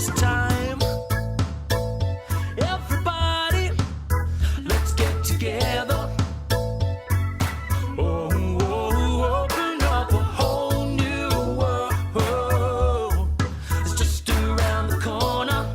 just time. Everybody, let's get together. Oh, open up a whole new world. It's just around the corner.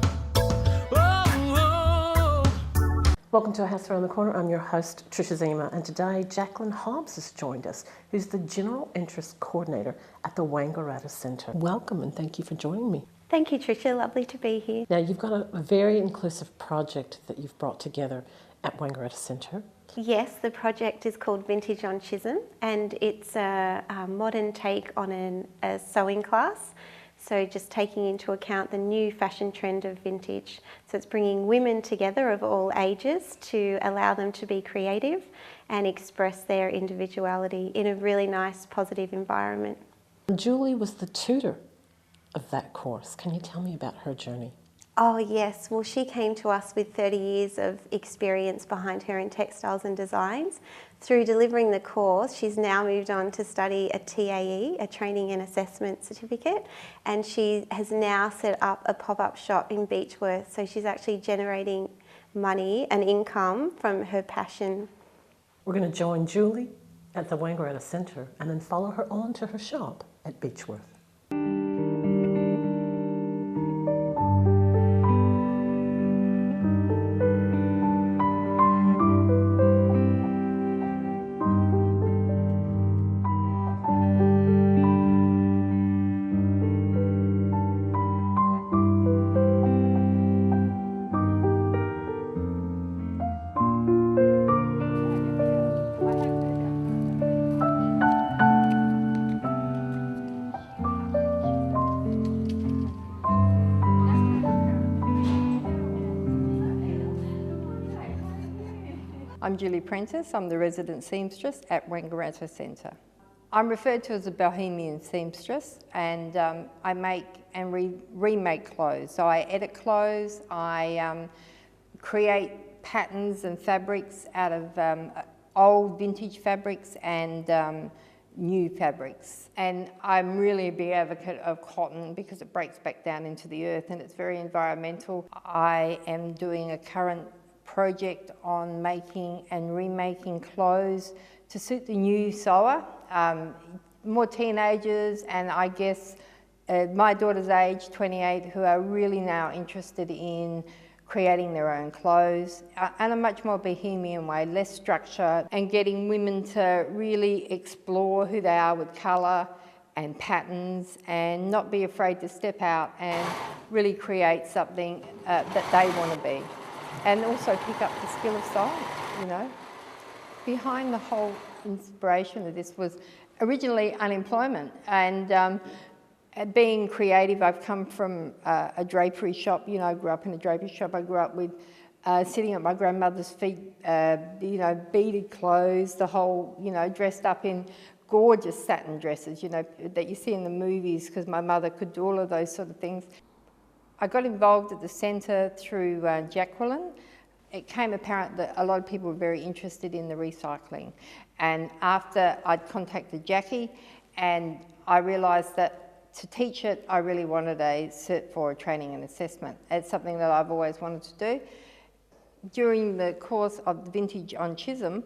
Welcome to Our House Around the Corner. I'm your host, Tricia Ziemer, and today Jacqueline Hobbs has joined us, who's the General Interest Coordinator at the Wangarratta Centre. Welcome and thank you for joining me. Thank you, Tricia. Lovely to be here. Now, you've got a very inclusive project that you've brought together at Wangarratta Centre. Yes, the project is called Vintage on Chisolm, and it's a modern take on a sewing class. So just taking into account the new fashion trend of vintage. So it's bringing women together of all ages to allow them to be creative and express their individuality in a really nice, positive environment. Julie was the tutor of that course. Can you tell me about her journey? Oh yes, well she came to us with 30 years of experience behind her in textiles and designs. Through delivering the course, she's now moved on to study a TAE, a Training and Assessment Certificate, and she has now set up a pop-up shop in Beechworth, so she's actually generating money and income from her passion. We're going to join Julie at the Wangarratta Centre and then follow her on to her shop at Beechworth. I'm Julie Prentice, I'm the resident seamstress at Wangarratta Centre. I'm referred to as a bohemian seamstress, and I make and remake clothes. So I edit clothes, I create patterns and fabrics out of old vintage fabrics and new fabrics. And I'm really a big advocate of cotton because it breaks back down into the earth and it's very environmental. I am doing a current project on making and remaking clothes to suit the new sewer, more teenagers, and I guess my daughter's age, 28, who are really now interested in creating their own clothes in a much more bohemian way, less structure, and getting women to really explore who they are with colour and patterns and not be afraid to step out and really create something that they want to be. And also pick up the skill of sewing, you know. Behind the whole inspiration of this was originally unemployment, and being creative, I've come from a drapery shop, you know, I grew up in a drapery shop. I grew up with sitting at my grandmother's feet, you know, beaded clothes, the whole, you know, dressed up in gorgeous satin dresses, you know, that you see in the movies, because my mother could do all of those sort of things. I got involved at the centre through Jacqueline. It came apparent that a lot of people were very interested in the recycling. And after I'd contacted Jackie, and I realised that to teach it, I really wanted a Cert for Training and Assessment. It's something that I've always wanted to do. During the course of Vintage on Chisolm,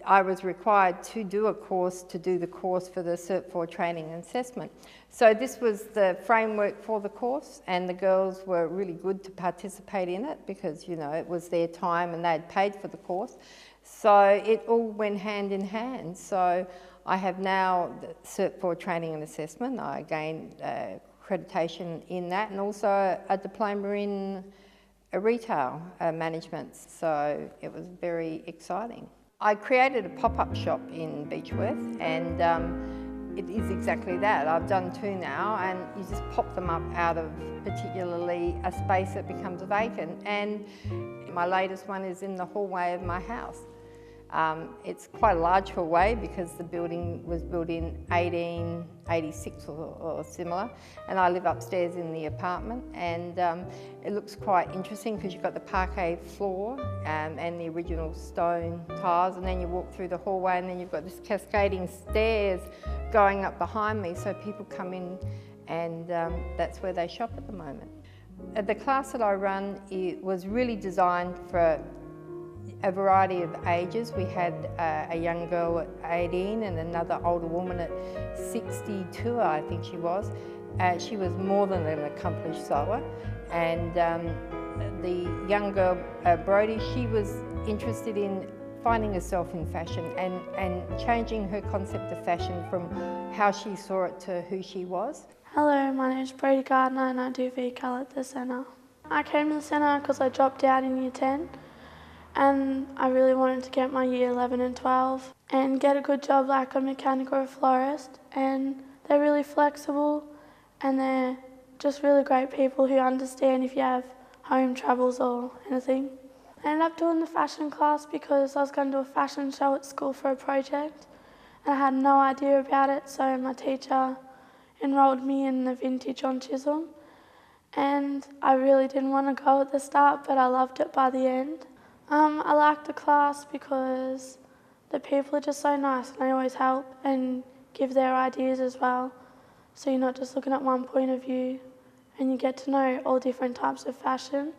I was required to do a course to do the course for the Cert for Training and Assessment. So this was the framework for the course, and the girls were really good to participate in it because, you know, it was their time and they'd paid for the course. So it all went hand in hand. So I have now the Cert for Training and Assessment. I gained accreditation in that, and also a diploma in retail management. So it was very exciting. I created a pop-up shop in Beechworth, and it is exactly that. I've done two now, and you just pop them up out of particularly a space that becomes vacant. And my latest one is in the hallway of my house. It's quite a large hallway because the building was built in 1886 or similar, and I live upstairs in the apartment, and it looks quite interesting because you've got the parquet floor and the original stone tiles, and then you walk through the hallway, and then you've got this cascading stairs going up behind me, so people come in and that's where they shop at the moment. The class that I run was really designed for a variety of ages. We had a young girl at 18 and another older woman at 62, I think she was. She was more than an accomplished sewer, and the young girl, Brodie, she was interested in finding herself in fashion and changing her concept of fashion from how she saw it to who she was. Hello, my name is Brodie Gardner and I do VCAL at the centre. I came to the centre because I dropped out in Year 10 and I really wanted to get my Year 11 and 12 and get a good job like a mechanic or a florist, and they're really flexible and they're just really great people who understand if you have home troubles or anything. I ended up doing the fashion class because I was going to do a fashion show at school for a project and I had no idea about it, so my teacher enrolled me in the vintage on Chisolm, and I really didn't want to go at the start, but I loved it by the end. I liked the class because the people are just so nice and they always help and give their ideas as well, so you're not just looking at one point of view and you get to know all different types of fashion,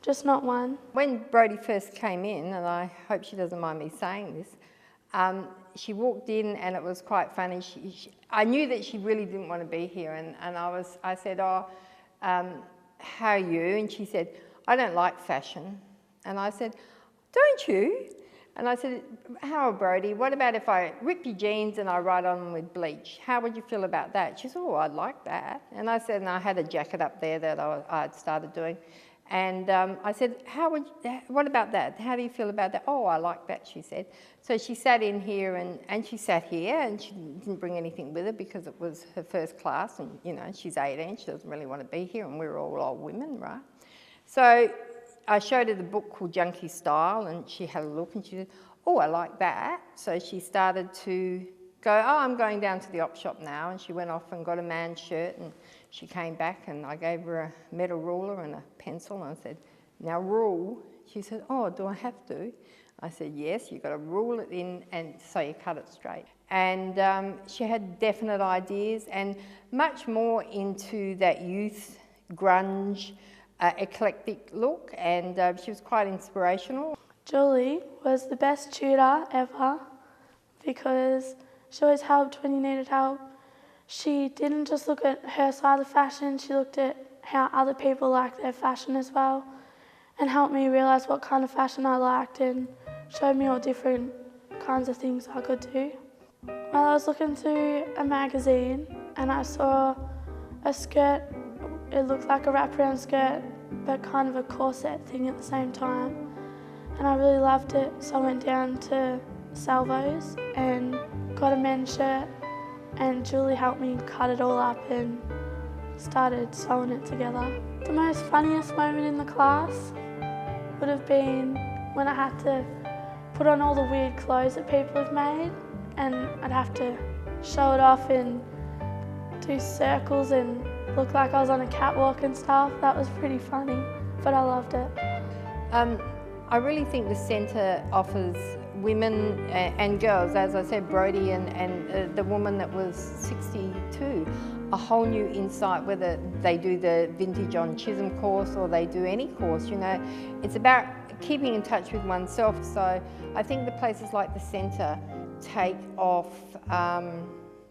just not one. When Brodie first came in, and I hope she doesn't mind me saying this, she walked in and it was quite funny. I knew that she really didn't want to be here, and I said, oh, how are you? And she said, I don't like fashion. And I said, don't you? And I said, how, Brodie, what about if I rip your jeans and I write on them with bleach? How would you feel about that? She said, oh, I'd like that. And I said, and I had a jacket up there that I'd started doing. And I said, what about that? How do you feel about that? Oh, I like that, she said. So she sat in here and she sat here, and she didn't bring anything with her because it was her first class, and you know, she's 18, she doesn't really want to be here, and we're all old women, right? So I showed her the book called Junkie Style, and she had a look and she said, oh, I like that. So she started to go, oh, I'm going down to the op shop now, and she went off and got a man's shirt, and she came back and I gave her a metal ruler and a pencil and I said, now rule. She said, oh, do I have to? I said, yes, you've got to rule it in and so you cut it straight. And she had definite ideas and much more into that youth, grunge, eclectic look, and she was quite inspirational. Julie was the best tutor ever because she always helped when you needed help. She didn't just look at her side of fashion, she looked at how other people liked their fashion as well, and helped me realise what kind of fashion I liked and showed me all different kinds of things I could do. Well, I was looking through a magazine and I saw a skirt. It looked like a wraparound skirt but kind of a corset thing at the same time, and I really loved it, so I went down to Salvo's and got a men's shirt, and Julie helped me cut it all up and started sewing it together. The most funniest moment in the class would have been when I had to put on all the weird clothes that people have made, and I'd have to show it off and do circles and look like I was on a catwalk and stuff. That was pretty funny, but I loved it. I really think the centre offers women and girls, as I said, Brodie and the woman that was 62, a whole new insight, whether they do the Vintage on Chisholm course or they do any course, you know. It's about keeping in touch with oneself. So I think the places like the centre take off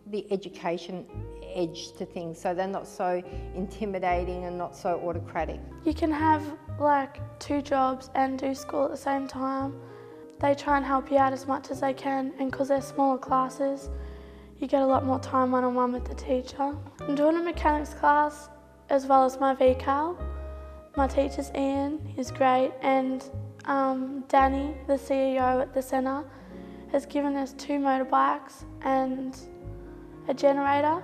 the education edge to things, so they're not so intimidating and not so autocratic. You can have like 2 jobs and do school at the same time. They try and help you out as much as they can, and because they're smaller classes, you get a lot more time one-on-one with the teacher. I'm doing a mechanics class as well as my VCAL. My teacher's Ian, he's great, and Danny, the CEO at the centre, has given us 2 motorbikes and a generator,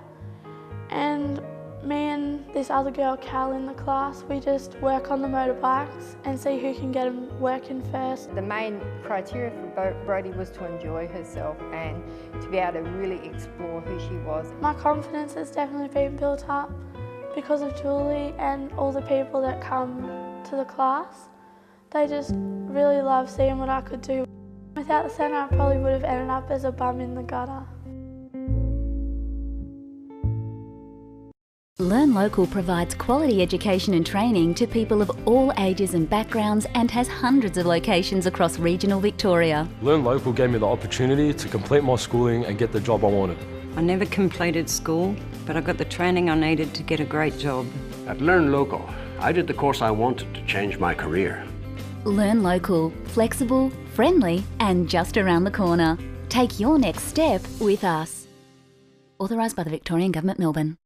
and me and this other girl, Cal, in the class, we just work on the motorbikes and see who can get them working first. The main criteria for Brodie was to enjoy herself and to be able to really explore who she was. My confidence has definitely been built up because of Julie and all the people that come to the class. They just really love seeing what I could do. Without the centre, I probably would have ended up as a bum in the gutter. Learn Local provides quality education and training to people of all ages and backgrounds and has hundreds of locations across regional Victoria. Learn Local gave me the opportunity to complete my schooling and get the job I wanted. I never completed school, but I got the training I needed to get a great job. At Learn Local, I did the course I wanted to change my career. Learn Local, flexible, friendly and just around the corner. Take your next step with us. Authorised by the Victorian Government, Melbourne.